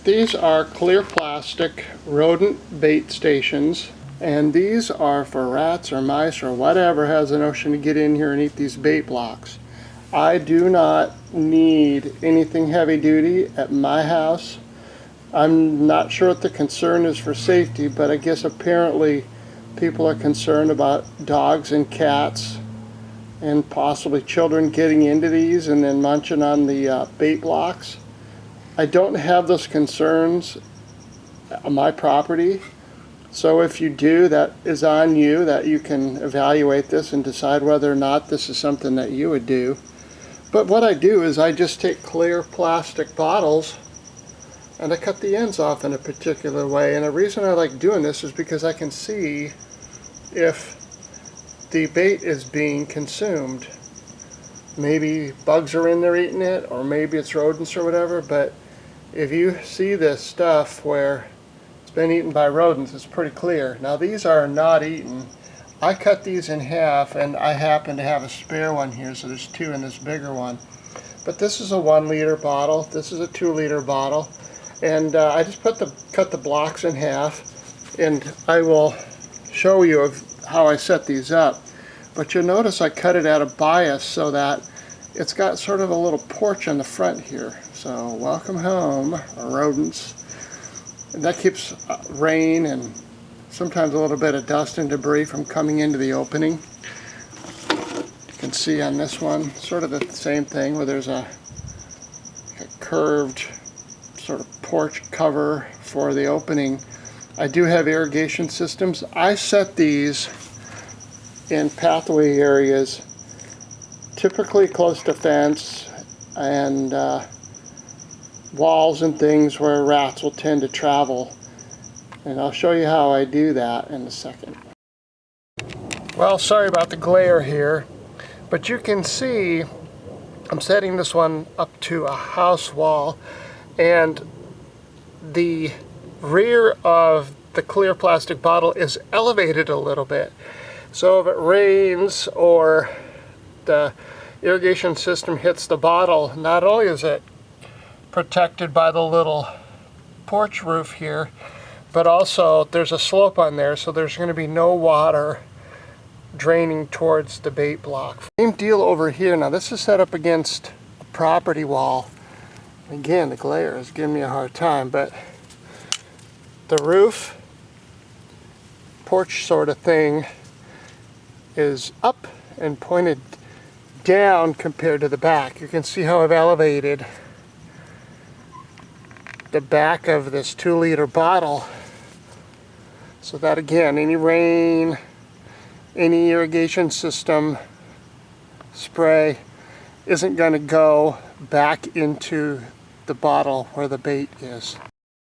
These are clear plastic rodent bait stations, and these are for rats or mice or whatever has a notion to get in here and eat these bait blocks. I do not need anything heavy duty at my house. I'm not sure what the concern is for safety, but I guess apparently people are concerned about dogs and cats and possibly children getting into these and then munching on the bait blocks. I don't have those concerns on my property, so if you do, that is on you, that you can evaluate this and decide whether or not this is something that you would do. But what I do is I just take clear plastic bottles and I cut the ends off in a particular way, and the reason I like doing this is because I can see if the bait is being consumed. Maybe bugs are in there eating it, or maybe it's rodents or whatever, but if you see this stuff where it's been eaten by rodents, it's pretty clear. Now these are not eaten. I cut these in half, and I happen to have a spare one here, so there's two in this bigger one. But this is a 1 liter bottle, this is a 2 liter bottle, and I just cut the blocks in half, and I will show you of how I set these up. But you'll notice I cut it at a bias so that it's got sort of a little porch on the front here. So welcome home, rodents. And that keeps rain and sometimes a little bit of dust and debris from coming into the opening. You can see on this one sort of the same thing, where there's a curved sort of porch cover for the opening. I do have irrigation systems. I set these in pathway areas, typically close to fence and walls and things where rats will tend to travel. And I'll show you how I do that in a second. Well, sorry about the glare here, but you can see I'm setting this one up to a house wall, and the rear of the clear plastic bottle is elevated a little bit. So if it rains or the irrigation system hits the bottle, not only is it protected by the little porch roof here, but also there's a slope on there, so there's going to be no water draining towards the bait block. Same deal over here. Now this is set up against a property wall. Again, the glare is giving me a hard time, but the roof, porch sort of thing, is up and pointed down compared to the back. You can see how I've elevated the back of this 2 liter bottle so that, again, any rain, any irrigation system spray isn't going to go back into the bottle where the bait is.